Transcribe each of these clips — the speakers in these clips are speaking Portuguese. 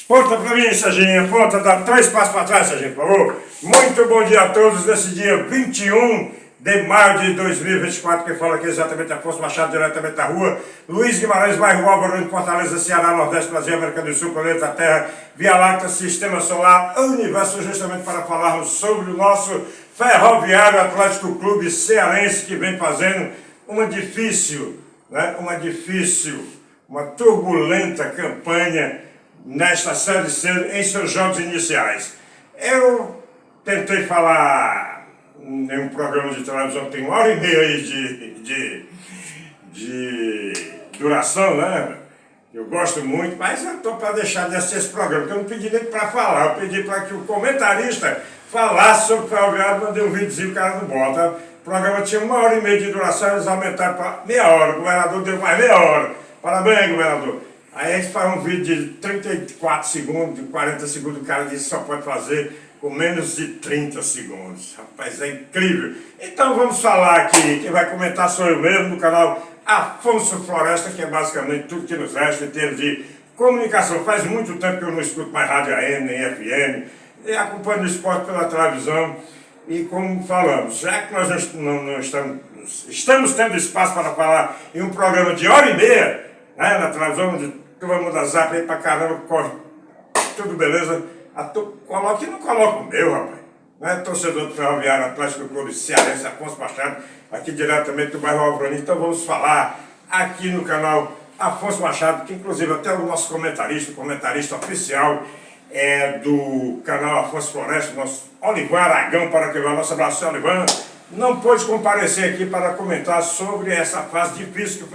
Ponta pra mim, Serginho, ponta, dá 3 passos para trás, Serginho, por favor. Muito bom dia a todos nesse dia 21 de maio de 2024, quem fala aqui exatamente Afonso Machado, diretamente da rua Luiz Guimarães, bairro Álvaro, em Fortaleza, Ceará, Nordeste, Brasil, América do Sul, planeta Terra, Via Láctea, Sistema Solar, Universo, justamente para falarmos sobre o nosso Ferroviário Atlético Clube Cearense, que vem fazendo uma turbulenta campanha nesta Série C em seus jogos iniciais. Eu tentei falar em um programa de televisão que tem 1h30 aí de duração, né? Eu gosto muito, mas eu estou para deixar de assistir esse programa, porque eu não pedi nem para falar, eu pedi para que o comentarista falasse sobre o Ferroviário, mandei um videozinho, o cara não bota. O programa tinha 1h30 de duração, eles aumentaram para meia hora, o governador deu mais meia hora. Parabéns, governador. Aí a gente faz um vídeo de 34 segundos, de 40 segundos, o cara disse que só pode fazer com menos de 30 segundos. Rapaz, é incrível. Então vamos falar aqui, quem vai comentar sou eu mesmo, no canal Afonso Floresta, que é basicamente tudo que nos resta em termos de comunicação. Faz muito tempo que eu não escuto mais rádio AM, nem FM, e acompanho o esporte pela televisão. E como falamos, já que nós não estamos tendo espaço para falar em um programa de 1h30, né, na televisão, onde tu vai mudar zap aí pra caramba, corre, tudo beleza. Coloca e não coloca o meu, rapaz. Né? Torcedor do Ferroviário Atlético Clube Cearense, Afonso Machado, aqui diretamente do bairro Álvaro. Então vamos falar aqui no canal Afonso Machado, que inclusive até o nosso comentarista oficial do canal Afonso Floresta, nosso Olivan Aragão, para que o nosso abraço, Olivan, não pôde comparecer aqui para comentar sobre essa fase difícil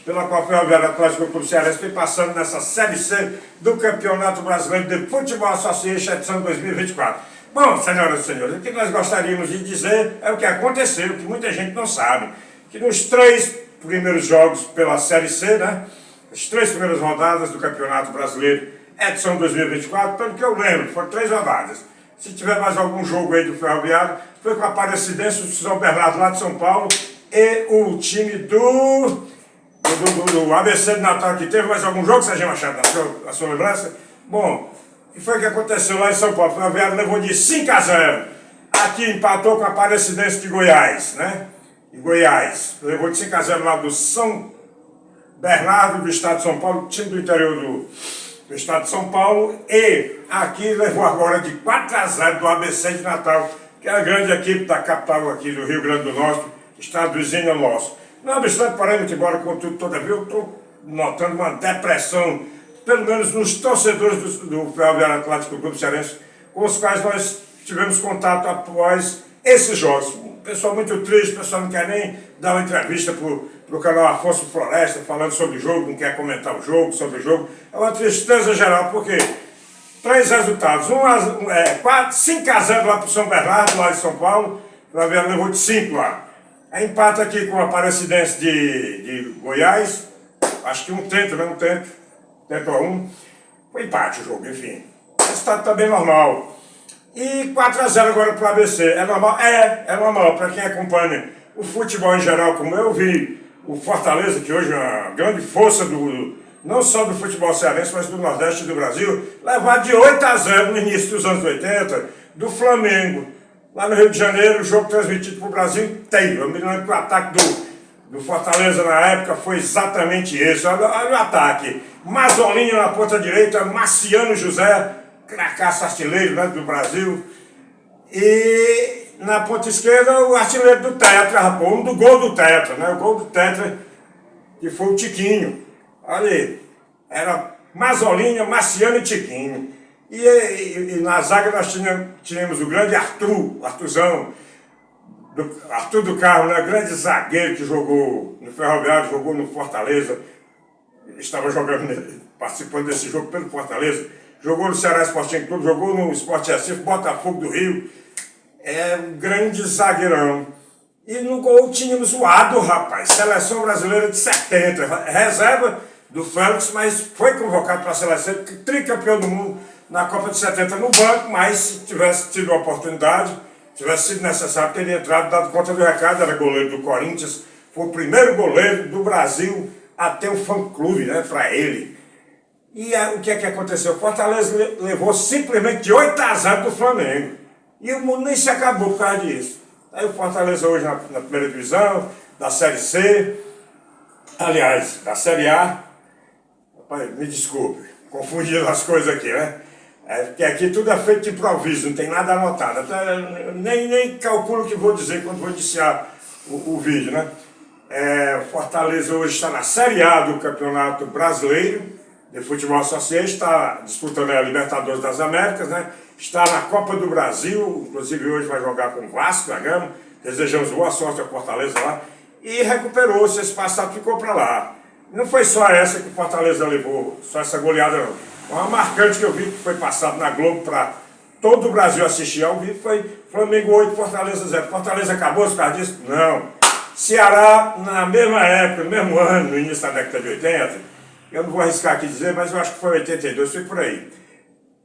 pela qual o Ferroviário Atlético Clube Cearense vem passando nessa Série C do Campeonato Brasileiro de Futebol Association, edição 2024. Bom, senhoras e senhores, o que nós gostaríamos de dizer é o que aconteceu, que muita gente não sabe, que nos 3 primeiros jogos pela Série C, né, as 3 primeiras rodadas do Campeonato Brasileiro, edição 2024, pelo que eu lembro, foram 3 rodadas. Se tiver mais algum jogo aí do Ferroviário, foi com a Aparecidense, o São Bernardo lá de São Paulo e o time do ABC de Natal, que teve mais algum jogo, Serginho Machado, na sua lembrança? Bom, e foi o que aconteceu lá em São Paulo. O Ferroviário levou de 5-0. Aqui empatou com a Aparecidense de Goiás, né? E Goiás levou de 5-0 lá do São Bernardo, do estado de São Paulo, time do interior do estado de São Paulo, e aqui levou agora de 4-0 do ABC de Natal, que é a grande equipe da capital aqui do Rio Grande do Norte, estado vizinho nosso. Não obstante, porém, muito embora, contudo, todavia, eu estou notando uma depressão, pelo menos nos torcedores do Ferroviário Atlético Clube Cearense, com os quais nós tivemos contato após esses jogos. O pessoal muito triste, o pessoal não quer nem dar uma entrevista para o canal Afonso Floresta, falando sobre o jogo, não quer comentar o jogo, sobre o jogo. É uma tristeza geral, porque 3 resultados, 5-0 lá para o São Bernardo, lá de São Paulo, o Ferroviário levou de 5 lá. Aí empata aqui com a Aparecidense de Goiás, acho que um tento a 1, foi empate o jogo, enfim. O resultado está bem normal. E 4-0 agora para o ABC, é normal? É normal, para quem acompanha o futebol em geral, como eu vi o Fortaleza, que hoje é uma grande força não só do futebol cearense, mas do Nordeste do Brasil, levar de 8-0 no início dos anos 80, do Flamengo, lá no Rio de Janeiro, o jogo transmitido para o Brasil inteiro. Eu me lembro que o ataque do Fortaleza na época foi exatamente esse. Olha o ataque. Mazolinho na ponta direita, Marciano José, cracaço artilheiro, né, do Brasil. E na ponta esquerda o artilheiro do Tetra, rapaz, do gol do Tetra, né? O gol do Tetra, que foi o Tiquinho. Olha aí, era Mazolinha, Marciano e Tiquinho. E na zaga nós tínhamos o grande Arthurzão, Arthur do Carmo, né? Grande zagueiro que jogou no Ferroviário, jogou no Fortaleza, estava participando desse jogo pelo Fortaleza, jogou no Ceará Sporting Clube, jogou no Sport Recife, Botafogo do Rio, um grande zagueirão. E no gol tínhamos o Ado, rapaz, seleção brasileira de 70, reserva do Félix, mas foi convocado para a seleção, tricampeão do mundo na Copa de 70 no banco, mas se tivesse tido a oportunidade, tivesse sido necessário, teria entrado, dado conta do recado, era goleiro do Corinthians, foi o primeiro goleiro do Brasil a ter um fã-clube, né, para ele. E o que é que aconteceu? O Fortaleza levou simplesmente de 8-0 do Flamengo. E o mundo nem se acabou por causa disso. Aí o Fortaleza hoje na primeira divisão, da Série C, aliás, da Série A. Rapaz, me desculpe, confundindo as coisas aqui, né? Porque aqui tudo é feito de improviso, não tem nada anotado. Até, nem calculo o que vou dizer quando vou iniciar o vídeo, né? O Fortaleza hoje está na Série A do Campeonato Brasileiro de Futebol Associado, está disputando a Libertadores das Américas, né? Está na Copa do Brasil, inclusive hoje vai jogar com o Vasco da Gama. Desejamos boa sorte ao Fortaleza lá. E recuperou-se, esse passado ficou para lá. Não foi só essa que o Fortaleza levou, só essa goleada não. Uma marcante que eu vi que foi passado na Globo para todo o Brasil assistir ao vivo foi Flamengo 8, Fortaleza 0. Fortaleza acabou por causa disso? Não. Ceará, na mesma época, no mesmo ano, no início da década de 80, eu não vou arriscar aqui dizer, mas eu acho que foi 82, foi por aí.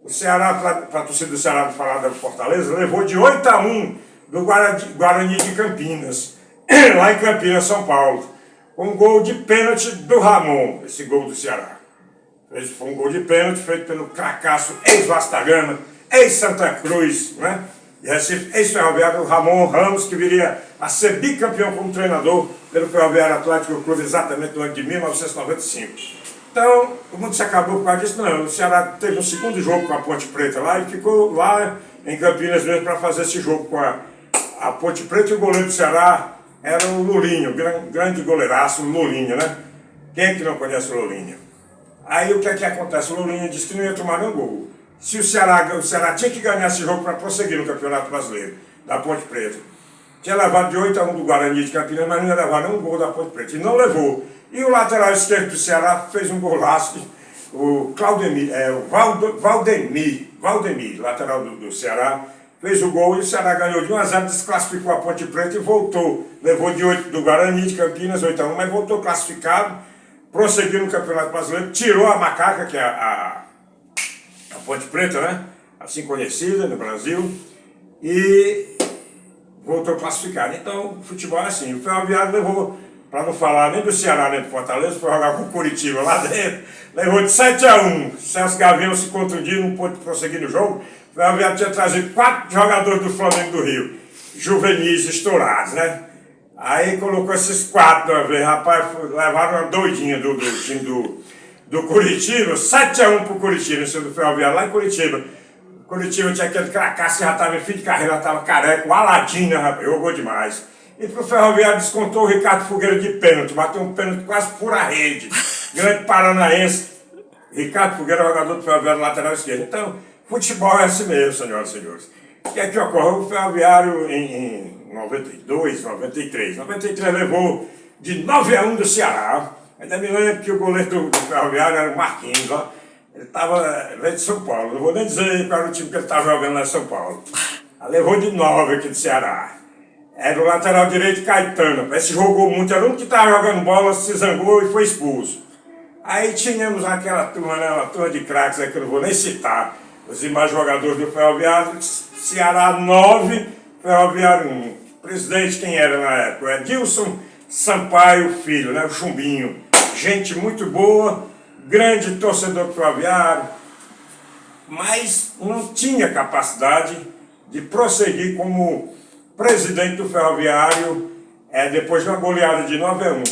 O Ceará, para a torcida do Ceará falar da Fortaleza, levou de 8-1 do Guarani de Campinas, lá em Campinas, São Paulo. Um gol de pênalti do Ramon, esse gol do Ceará. Foi um gol de pênalti feito pelo cracaço ex-Vasco da Gama, ex-Santa Cruz, né? E Recife, ex-Ferroviário, o Ramon Ramos, que viria a ser bicampeão como treinador pelo Ferroviário Atlético Clube exatamente no ano de 1995. Então, o mundo se acabou por causa disso, não. O Ceará teve um segundo jogo com a Ponte Preta lá e ficou lá em Campinas mesmo para fazer esse jogo com a Ponte Preta, e o goleiro do Ceará era o Lulinho, grande goleiraço, o Lulinho, né? Quem é que não conhece o Lulinho? Aí o que é que acontece? O Lulinho disse que não ia tomar nenhum gol. Se o Ceará tinha que ganhar esse jogo para prosseguir no Campeonato Brasileiro, da Ponte Preta. Tinha levado de 8-1 do Guarani de Campinas, mas não ia levar nenhum gol da Ponte Preta. E não levou. E o lateral esquerdo do Ceará fez um golaço, o Valdemir, lateral do Ceará, fez o gol e o Ceará ganhou de 1-0, desclassificou a Ponte Preta e voltou. Levou de 8 do Guarani de Campinas, 8-1, mas voltou classificado, prosseguiu no Campeonato Brasileiro, tirou a macaca, que é a Ponte Preta, né? Assim conhecida no Brasil, e voltou classificado. Então, o futebol é assim. O Ferroviário levou, para não falar nem do Ceará nem do Fortaleza, foi jogar com o Curitiba lá dentro, levou de 7-1. Celso Gavião se contundiu, não pôde prosseguir no jogo. O Ferroviário tinha trazido 4 jogadores do Flamengo do Rio, juvenis estourados, né? Aí colocou esses 4 de uma vez, rapaz, levaram uma doidinha do time do Curitiba, 7-1 pro Curitiba, em cima do Ferroviário, lá em Curitiba. Curitiba tinha aquele cracaço que já estava em fim de carreira, já estava careca, o Aladinha, rapaz, jogou demais. E pro Ferroviário descontou o Ricardo Fogueira de pênalti, bateu um pênalti quase fura a rede. Grande paranaense, Ricardo Fogueira, jogador do Ferroviário, lateral esquerdo. Então, futebol é assim mesmo, senhoras e senhores. O que é que ocorre? O Ferroviário em 92, 93. 93 levou de 9-1 do Ceará. Ainda me lembro que o goleiro do Ferroviário era o Marquinhos, ó. Ele estava veio de São Paulo. Não vou nem dizer qual era o time que ele estava jogando lá em São Paulo. Levou de 9 aqui do Ceará. Era o lateral direito Caetano. Esse jogou muito, era um que estava jogando bola, se zangou e foi expulso. Aí tínhamos aquela turma, né, uma turma de craques aí que eu não vou nem citar. Os demais jogadores do Ferroviário, Ceará 9, Ferroviário 1. Presidente quem era na época? Edilson Sampaio Filho, né, o Chumbinho. Gente muito boa, grande torcedor do Ferroviário, mas não tinha capacidade de prosseguir como presidente do Ferroviário depois de uma goleada de 9-1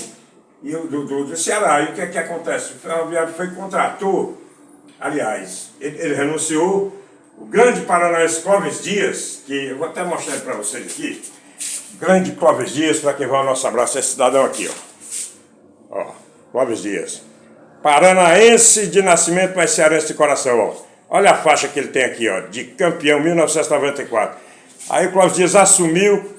e do Ceará. E o que é que acontece? O Ferroviário contratou, aliás, ele renunciou, o grande paranaense Clóvis Dias, que eu vou até mostrar para vocês aqui, grande Clóvis Dias, para quem vai o nosso abraço, esse cidadão aqui, ó, Clóvis Dias, paranaense de nascimento, mas cearense de coração, ó. Olha a faixa que ele tem aqui, ó, de campeão 1994. Aí o Clóvis Dias assumiu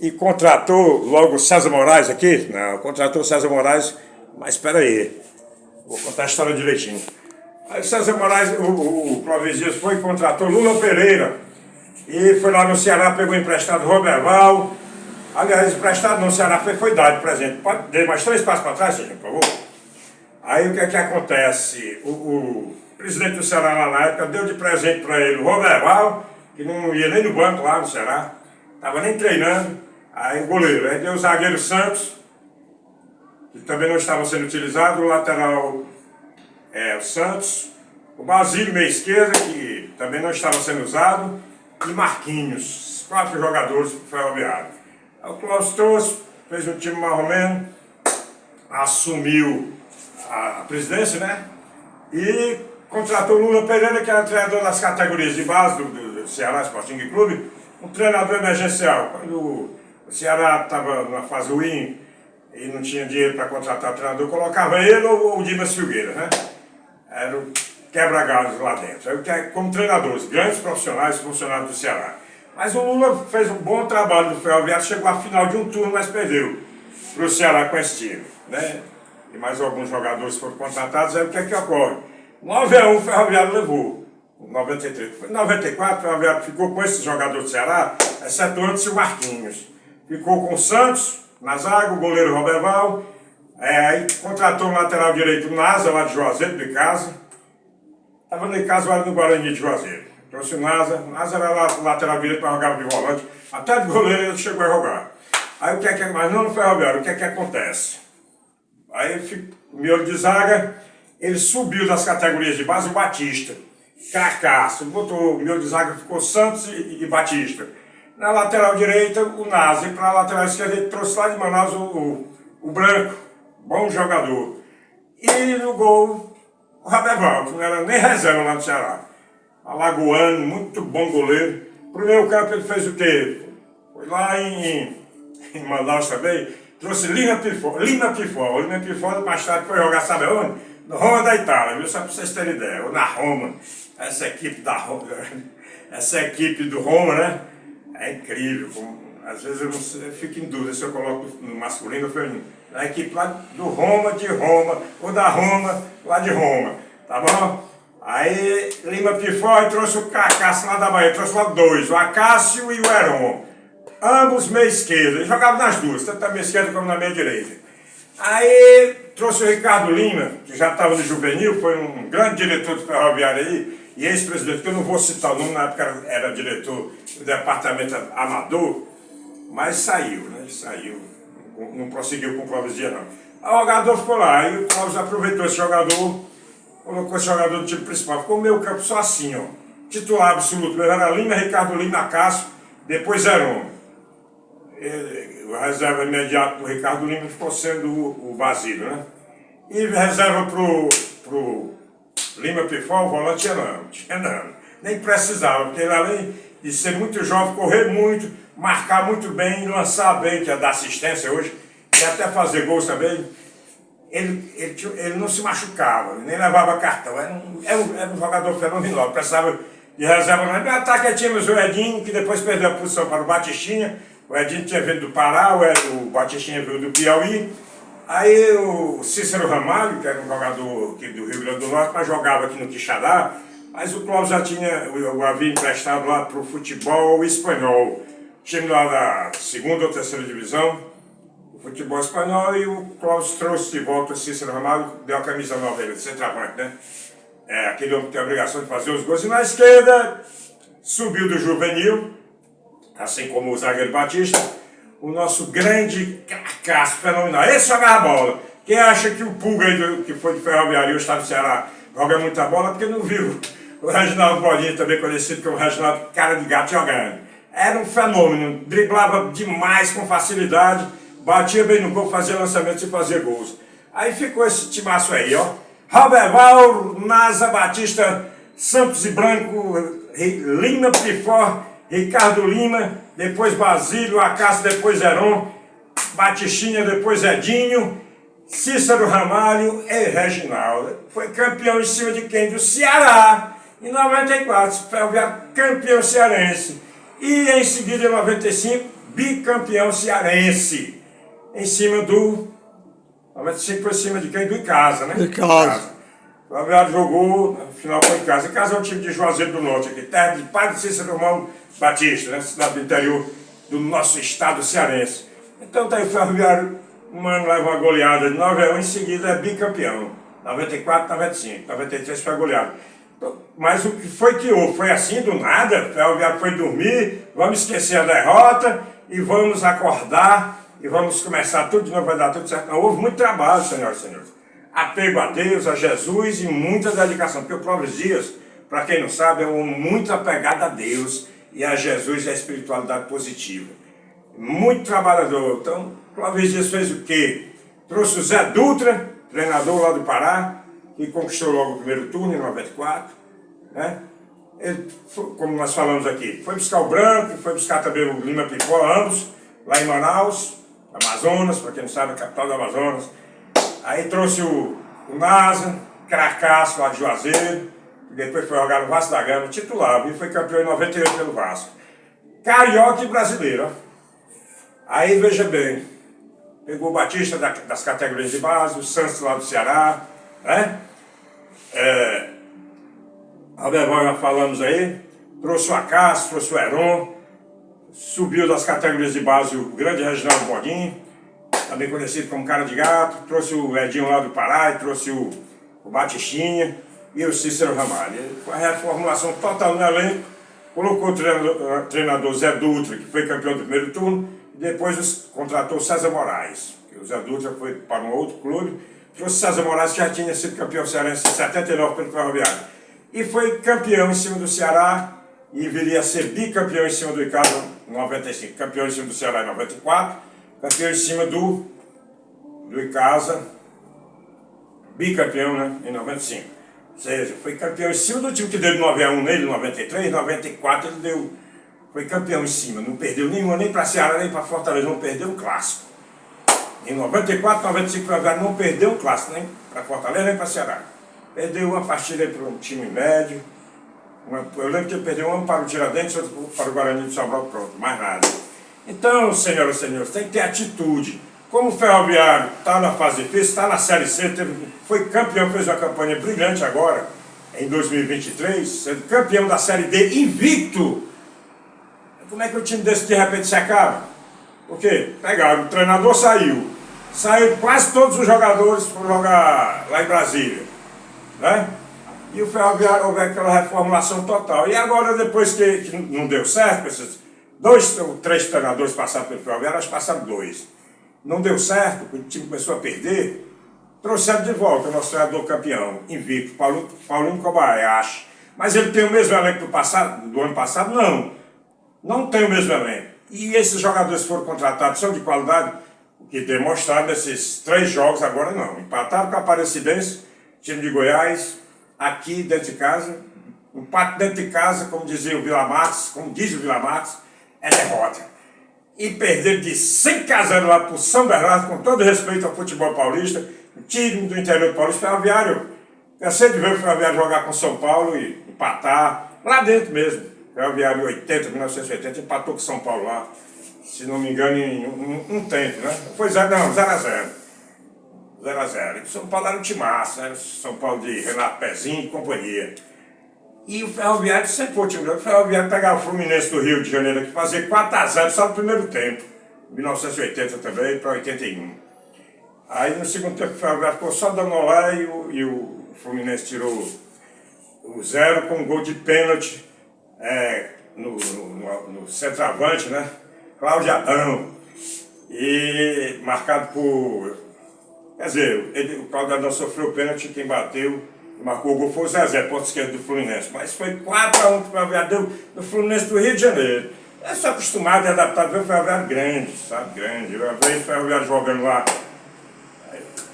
e contratou logo o César Moraes aqui. Não, contratou o César Moraes, mas espera aí, vou contar a história direitinho. Aí o César Moraes, o Clóvis Dias foi e contratou Lula Pereira. E foi lá no Ceará, pegou emprestado Roberval. Aliás, emprestado no Ceará foi dado de presente. Pode dar mais 3 passos para trás, gente, por favor. Aí o que é que acontece? O presidente do Ceará lá na época deu de presente para ele o Roberval, que não ia nem no banco lá no Ceará, estava nem treinando. Aí o goleiro, aí deu o zagueiro Santos, que também não estava sendo utilizado, o lateral o Santos, o Basílio, meia esquerda, que também não estava sendo usado, e Marquinhos, 4 jogadores para o Ferroviário. Aí o Clóvis trouxe, fez um time mais ou menos, assumiu a presidência, né? E contratou o Lula Pereira, que era treinador das categorias de base do Ceará Sporting Clube, um treinador emergencial. Quando o Ceará estava na fase ruim e não tinha dinheiro para contratar o treinador, colocava ele ou o Dimas Filgueira, né? Era o quebra-galhos lá dentro. Aí, como treinadores, grandes profissionais, funcionários do Ceará. Mas o Lula fez um bom trabalho no Ferroviário, chegou à final de um turno, mas perdeu para o Ceará com esse time, né? E mais alguns jogadores foram contratados. Aí o que é que ocorre? 9-1 o Ferroviário levou. Em 93. Em 94 o Ferroviário ficou com esse jogador do Ceará, exceto antes o Marquinhos. Ficou com o Santos na zaga, o goleiro Roberval. Aí contratou o lateral direito o Nasa, lá de Juazeiro, de casa. Estava no caso era no Guarani de Juazeiro. Trouxe o Nasa. O Nasa era lá lateral direito para jogar de volante. Até de goleiro ele chegou a jogar. Aí o que é que... Mas não no Ferroviário, o que é que acontece? Aí o miolo de zaga, ele subiu das categorias de base o Batista. Cracaço. Botou o miolo de zaga, ficou Santos e Batista. Na lateral direita, o Nasa. E para a lateral esquerda, ele trouxe lá de Manaus o Branco. Bom jogador. E no gol, o Rabeval, que não era nem reserva lá no Ceará. Alagoano, muito bom goleiro. Pro meio campo ele fez o quê? Foi lá em Manaus também, trouxe Lima Pifó. Lima Pifó mais tarde foi jogar, sabe onde? No Roma da Itália, viu? Só para vocês terem ideia. Ou na Roma. Essa equipe da Roma, essa equipe do Roma, né? É incrível. Às vezes eu fico em dúvida se eu coloco no masculino ou feminino. A equipe lá do Roma, de Roma, ou da Roma, lá de Roma. Tá bom? Aí Lima Pifó e trouxe o Cássio lá da Bahia, trouxe lá 2, o Acácio e o Heron. Ambos meia esquerda, ele jogava nas duas, tanto na meia esquerda como na meia direita. Aí trouxe o Ricardo Lima, que já estava no juvenil, foi um grande diretor do Ferroviário aí, e ex-presidente, que eu não vou citar o nome, na época era diretor do departamento amador, mas saiu, né? Saiu, não prosseguiu com o Clóvis Dias, não. O jogador ficou lá, aí o Clóvis aproveitou esse jogador, colocou esse jogador do time principal, ficou meio campo só assim, ó. Titular absoluto, era Lima, Ricardo Lima, Cássio, depois Heron. O reserva imediato do Ricardo Lima ficou sendo o Basílio, né? E reserva pro Lima Pifó, o volante não. Nem precisava, porque ele além de ser muito jovem, correr muito, marcar muito bem, lançar bem, que é dar assistência hoje, e até fazer gols também, ele não se machucava, nem levava cartão, era um jogador fenomenal, precisava de reserva. No ataque tínhamos o Edinho, que depois perdeu a posição para o Batistinha. O Edinho tinha vindo do Pará, o Batistinha veio do Piauí. Aí o Cícero Ramalho, que era um jogador aqui do Rio Grande do Norte, mas jogava aqui no Quixadá, mas o Clóvis já tinha, o havia emprestado lá para o futebol espanhol. Time lá da segunda ou terceira divisão, o futebol espanhol, e o Clóvis trouxe de volta o Cícero Ramalho, deu a camisa nova dele, centroavante, né? Aquele homem que tem a obrigação de fazer os gols. E na esquerda, subiu do juvenil, assim como o zagueiro Batista, o nosso grande cracaço fenomenal. Esse jogava bola. Quem acha que o Pulga, que foi de Ferroviário e hoje está no Ceará, joga muita bola, porque não viu o Reginaldo Bolinha, também conhecido como Reginaldo Cara de Gato, jogando. Era um fenômeno, driblava demais, com facilidade, batia bem no gol, fazia lançamentos e fazia gols. Aí ficou esse timaço aí, ó. Roberval, Nasa, Batista, Santos e Branco, Lima Pifó, Ricardo Lima, depois Basílio, Acácio, depois Heron, Batistinha, depois Edinho, Cícero Ramalho e Reginaldo. Foi campeão em cima de quem? Do Ceará, em 94, Ferroviário campeão cearense. E em seguida, em 95, bicampeão cearense, em cima do... 95 foi em cima de quem? Do Icasa, né? Icasa. O Ferroviário jogou, no final foi em casa. Icasa é um time de Juazeiro do Norte, aqui, terra de Padre Cícero Romão Batista, né? Cidade do interior do nosso estado cearense. Então tá aí o Ferroviário, um ano leva uma goleada de 9-1, em seguida é bicampeão. 94, 95, 93 foi goleado. Então, mas o que foi que houve? Foi assim do nada, o Ferroviário foi dormir, vamos esquecer a derrota e vamos acordar e vamos começar tudo de novo, vai dar tudo certo. Não, houve muito trabalho, senhoras e senhores. apego a Deus, a Jesus e muita dedicação. Porque o Clóvis Dias, para quem não sabe, é um homem muito apegado a Deus e a Jesus e a espiritualidade positiva. Muito trabalhador. Então, Clóvis Dias fez o quê? Trouxe o Zé Dutra, treinador lá do Pará, que conquistou logo o primeiro turno em 94, né? Ele, como nós falamos aqui, foi buscar o Branco, foi buscar também o Lima Pipó, ambos, lá em Manaus, Amazonas, para quem não sabe, a capital do Amazonas. Aí trouxe o NASA, Cracasso, lá de Juazeiro, e depois foi jogar no Vasco da Gama, titular, e foi campeão em 98 pelo Vasco. Carioca e brasileiro, ó. Aí, veja bem, pegou o Batista das categorias de base, o Santos lá do Ceará, né? Alberval já falamos aí, trouxe o Acácio, trouxe o Heron, subiu das categorias de base o grande Reginaldo Boguinho, também conhecido como Cara de Gato, trouxe o Edinho lá do Pará, e trouxe o Batistinha e o Cícero Ramalho. Foi a reformulação total no elenco, colocou o treinador Zé Dutra, que foi campeão do primeiro turno, e depois contratou o César Moraes, que o Zé Dutra foi para um outro clube, trouxe o César Moraes, que já tinha sido campeão cearense em 79 pelo Ferroviário. E foi campeão em cima do Ceará e viria a ser bicampeão em cima do Icasa em 95. Campeão em cima do Ceará em 94, campeão em cima do Icasa, bicampeão, né, em 95. Ou seja, foi campeão em cima do time que deu 9-1 nele em 93, em 94 ele foi campeão em cima. Não perdeu nenhuma, nem para Ceará, nem para Fortaleza, não perdeu um clássico. Em 94, 95 não perdeu um clássico, nem para Fortaleza, nem para Ceará. Perdeu uma partida para um time médio. Eu lembro que ele perdeu uma para o Tiradentes, outra para o Guarani de Sobral, pronto, mais nada. Então, senhoras e senhores, tem que ter atitude. Como o Ferroviário está na fase difícil, está na Série C, foi campeão, fez uma campanha brilhante agora, em 2023, sendo campeão da Série D, invicto. Como é que o time desse de repente se acaba? Porque pegaram, o treinador saiu quase todos os jogadores foram jogar lá em Brasília, né? E o Ferroviário houve aquela reformulação total. E agora, depois que não deu certo, esses 2 ou 3 treinadores passaram pelo Ferroviário, acho que passaram 2. Não deu certo, o time começou a perder, trouxeram de volta o nosso treinador campeão, invicto, Paulinho Kobayashi. Mas ele tem o mesmo elenco do ano passado? Não tem o mesmo elenco. E esses jogadores que foram contratados são de qualidade, o que demonstraram nesses 3 jogos agora não. Empataram com a Aparecidense, time de Goiás, aqui dentro de casa, empate dentro de casa, como dizia o Vila Matos, como diz o Vila Matos, é derrota. E perder de 5-0 lá para o São Bernardo, com todo respeito ao futebol paulista, o time do interior do Paulista, Ferroviário. Cansei de ver o Ferroviário jogar com São Paulo e empatar, lá dentro mesmo. Ferroviário em 1980, empatou com São Paulo lá, se não me engano, em um tempo, né? Foi 0-0. 0-0. E São Paulo era um timaço, né? São Paulo de Renato Pezinho e companhia. E o Ferroviário sempre foi o time grande. O Ferroviário pegava o Fluminense do Rio de Janeiro aqui, fazer 4-0 só no primeiro tempo. 1980 também, para 81. Aí no segundo tempo o Ferroviário ficou só dando olé e o Fluminense tirou o 0 com um gol de pênalti no centroavante, né? Cláudio Adão. E marcado por... Quer dizer, o Cláudio Adão sofreu o pênalti, quem bateu e marcou o gol foi o Zezé, ponto esquerdo do Fluminense. Mas foi 4-1 para o Ferroviário do Fluminense do Rio de Janeiro. Eu sou acostumado e adaptado a ver o Ferroviário grande, sabe? Grande. Eu vejo o Ferroviário jogando lá.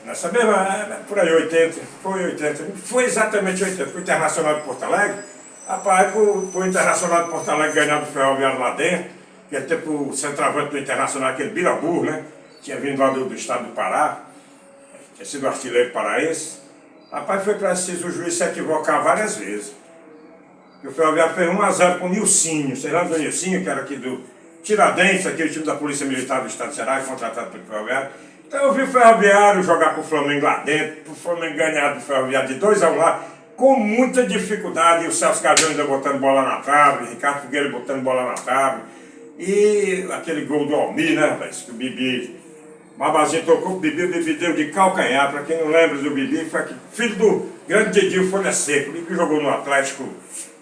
Nessa mesma, por aí, 80. Foi 80. Foi exatamente 80. O Internacional de Porto Alegre. Rapaz, o Internacional de Porto Alegre ganhar do Ferroviário lá dentro, que até o centroavante do Internacional, aquele Birabu, né? Tinha vindo lá do estado do Pará. Tinha sido artilheiro paraense. Rapaz, foi preciso o juiz se equivocar várias vezes. E o Ferroviário fez 1-0 com o Nilcinho. Vocês lembram do Nilcinho, que era aqui do Tiradentes, aquele time da Polícia Militar do Estado de Ceará, contratado pelo Ferroviário. Então eu vi o Ferroviário jogar com o Flamengo lá dentro, o Flamengo ganhar do Ferroviário de 2-1 lá, com muita dificuldade. E o Celso Cajão ainda botando bola na trave, Ricardo Figueira botando bola na trave. E aquele gol do Almir, né, rapaz, que o Bibi... Babazinho tocou o Bibi deu de calcanhar. Para quem não lembra do Bibi, foi aqui, filho do grande Didinho Folha Seca. O Bibi jogou no Atlético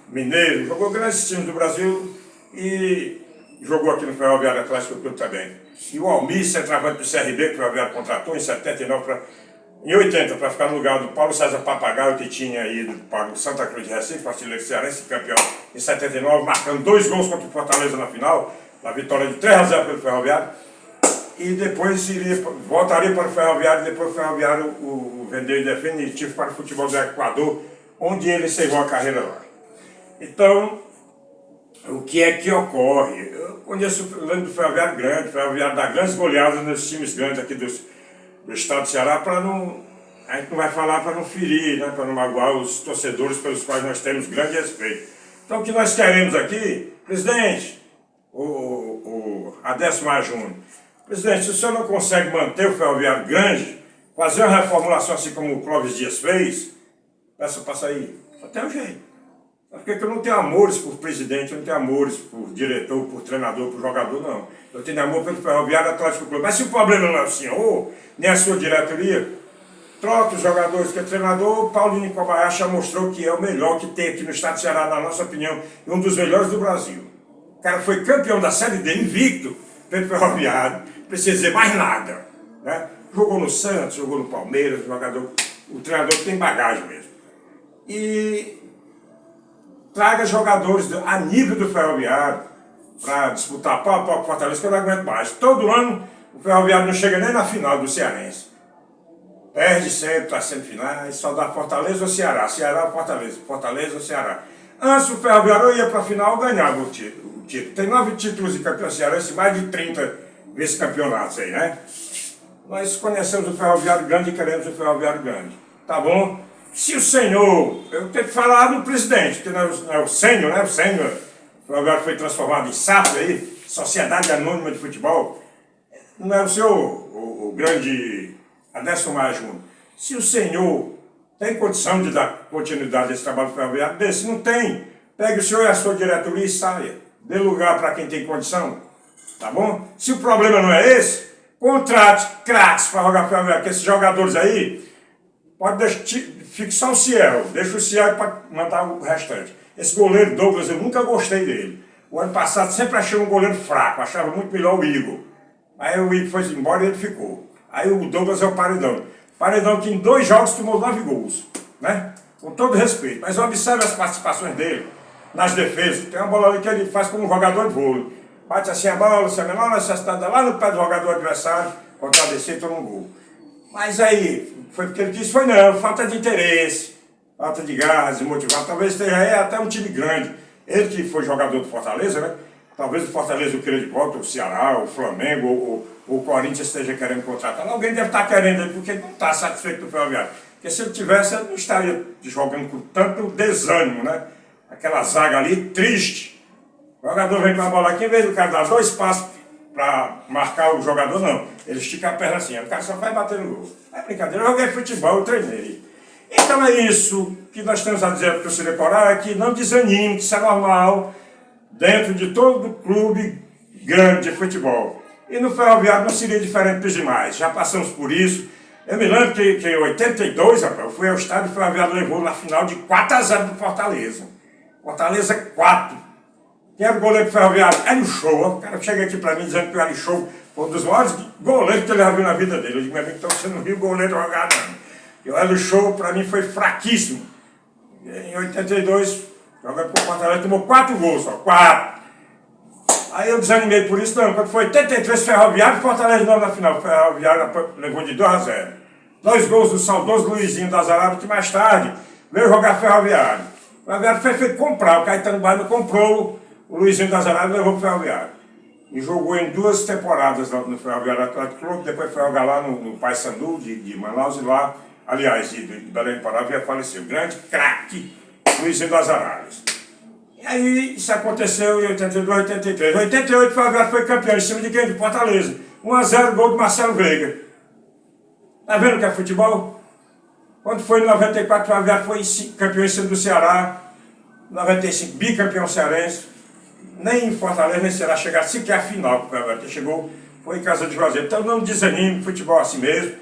Mineiro, jogou grandes times do Brasil e jogou aqui no Ferroviário Atlético Clube também. E o Almir, centroavante do CRB, que o Ferroviário contratou em 79 Em 80, para ficar no lugar do Paulo César Papagaio, que tinha ido para o Santa Cruz de Recife, artilheiro cearense, campeão em 79, marcando 2 gols contra o Fortaleza na final, na vitória de 3-0 pelo Ferroviário. E depois voltaria para o Ferroviário, e depois o Ferroviário o vendeu definitivo para o futebol do Equador, onde ele encerrou a carreira lá. Então, o que é que ocorre? Eu conheço o lembro do Ferroviário grande, o Ferroviário dá grandes goleadas nos times grandes aqui do estado do Ceará, para não, a gente não vai falar para não ferir, né, para não magoar os torcedores pelos quais nós temos grande respeito. Então o que nós queremos aqui, presidente, o Adécio Maia Júnior, presidente, se o senhor não consegue manter o Ferroviário grande, fazer uma reformulação assim como o Clóvis Dias fez, peça para sair, só tem um jeito. Porque eu não tenho amores por presidente, eu não tenho amores por diretor, por treinador, por jogador, não. Eu tenho amor pelo Ferroviário Atlético Clube. Mas se o problema não é o senhor, nem a sua diretoria, troca os jogadores, que é treinador. O Paulinho Kobayashi já mostrou que é o melhor que tem aqui no estado do Ceará, na nossa opinião, e um dos melhores do Brasil. O cara foi campeão da Série D, invicto, pelo Ferroviário, não precisa dizer mais nada. Né? Jogou no Santos, jogou no Palmeiras, o treinador tem bagagem mesmo. E traga jogadores a nível do Ferroviário para disputar pau a pau com o Fortaleza, que eu não aguento mais. Todo ano o Ferroviário não chega nem na final do Cearense. Perde sempre para semifinais, só dá Fortaleza ou Ceará. Ceará ou Fortaleza, Fortaleza ou Ceará. Antes o Ferroviário ia para a final e ganhava o título. Tem 9 títulos de campeão cearense, mais de 30 vice-campeonatos aí, né? Nós conhecemos o Ferroviário grande e queremos o Ferroviário grande. Tá bom? Se o senhor, eu tenho que falar do presidente, que não é o sênior, né? O sênior, o Ferroviário foi transformado em SAF aí, Sociedade Anônima de Futebol. Não é o senhor, o grande Adécio Maia Júnior. Se o senhor tem condição de dar continuidade a esse trabalho ferroviário desse, não tem. Pegue o senhor e a sua diretoria e saia. Dê lugar para quem tem condição. Tá bom? Se o problema não é esse, contrate craques para jogar ferroviário, porque esses jogadores aí, pode fique só o Ciel, deixa o Ciel para mandar o restante. Esse goleiro Douglas, eu nunca gostei dele. O ano passado sempre achei um goleiro fraco, achava muito melhor o Igor. Aí o Igor foi embora e ele ficou. Aí o Douglas é o Paredão. Paredão que em 2 jogos tomou 9 gols, né? Com todo respeito. Mas observe as participações dele nas defesas. Tem uma bola ali que ele faz como um jogador de vôlei. Bate assim a bola, sem a menor necessidade, lá no pé do jogador adversário, contradescer e toma um gol. Mas aí, foi porque ele quis, foi não, falta de interesse, falta de gás, de motivação. Talvez esteja aí até um time grande. Ele que foi jogador do Fortaleza, né? Talvez o Fortaleza o queira de volta, o Ceará, o Flamengo, ou o Corinthians esteja querendo contratar. Alguém deve estar querendo ele, porque ele não está satisfeito do Ferroviário. Porque se ele tivesse, ele não estaria jogando com tanto desânimo, né? Aquela zaga ali, triste. O jogador vem com a bola aqui, em vez do cara dar 2 passos para marcar o jogador, não. Ele estica a perna assim, o cara só vai bater no gol. É brincadeira, eu joguei futebol, eu treinei. Então é isso que nós temos a dizer para o torcedor coral, é que não desanime, que isso é normal, dentro de todo clube grande de futebol. E no Ferroviário não seria diferente dos demais, já passamos por isso. Eu me lembro que em 82, rapaz, eu fui ao estádio e o Ferroviário levou na final de 4-0 do Fortaleza. Fortaleza 4. Quem era o goleiro do Ferroviário? Hélio Show. O cara chega aqui para mim dizendo que o Hélio Show foi um dos maiores goleiros que ele já viu na vida dele. Eu digo, meu amigo, então você não viu o goleiro jogar, não. E o Hélio Show, para mim, foi fraquíssimo. Em 82, jogando com o Fortaleza, tomou 4 gols só. 4. Aí eu desanimei por isso, não. Quando foi 83, Ferroviário e Fortaleza não na final. O Ferroviário levou de 2-0. 2 gols do saudoso Luizinho das Arábias, que mais tarde veio jogar Ferroviário. O Ferroviário foi feito comprar. O Caetano Baima comprou o Luizinho das Arábias e levou para o Ferroviário. E jogou em 2 temporadas no Ferroviário Atlético Clube, depois foi jogar lá no Paysandu de Manaus e lá, aliás, de Belém do Pará, e faleceu. Grande craque, Luizinho das Arábias. E aí isso aconteceu em 82, 83. Em 88 o Ferroviário foi campeão em cima de quem? De Fortaleza. 1-0, gol do Marcelo Veiga. Tá vendo o que é futebol? Quando foi em 94 o Ferroviário foi campeão em cima do Ceará. 95, bicampeão cearense. Nem em Fortaleza, nem será chegar sequer a final, porque o Ferroviário chegou, foi em casa de Juazeiro. Então não desanime, futebol assim mesmo.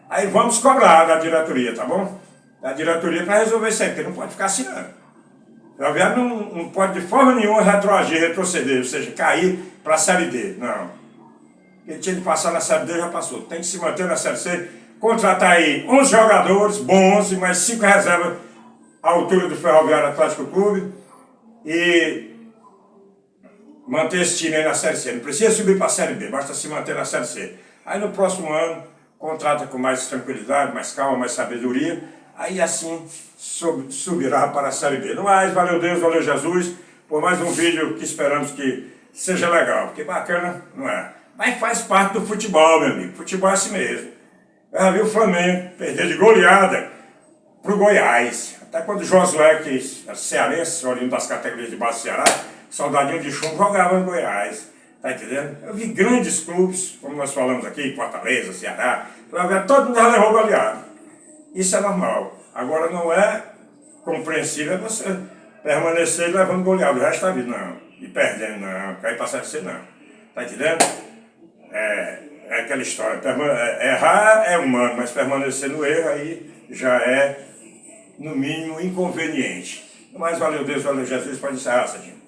Aí vamos cobrar da diretoria, tá bom? Da diretoria para resolver isso aí, porque não pode ficar assim não. O Ferroviário não pode de forma nenhuma retroceder, ou seja, cair para a Série D, não. Quem tinha de passar na Série D já passou. Tem que se manter na Série C contratar aí 11 jogadores bons e mais 5 reservas à altura do Ferroviário Atlético Clube e manter esse time aí na Série C. Não precisa subir para a Série B, basta se manter na Série C. Aí no próximo ano, contrata com mais tranquilidade, mais calma, mais sabedoria, aí assim subirá para a Série B. No mais, valeu Deus, valeu Jesus, por mais um vídeo que esperamos que seja legal, porque bacana, não é? Mas faz parte do futebol, meu amigo, futebol é assim mesmo. Eu já vi o Flamengo perder de goleada para o Goiás. Até quando o Josué, que é cearense, oriundo das categorias de base do Ceará, soldadinho de chumbo, jogava no Goiás. Tá entendendo? Eu vi grandes clubes, como nós falamos aqui, Fortaleza, Ceará, todo mundo já levou goleada. Isso é normal. Agora não é compreensível você permanecer levando goleada o resto da vida, não. E perdendo, não. Cair para a Série C, não. Tá entendendo? É aquela história. Errar é humano, mas permanecer no erro aí já é, no mínimo, inconveniente. Mas valeu Deus, valeu Jesus, pode encerrar, Sadinho.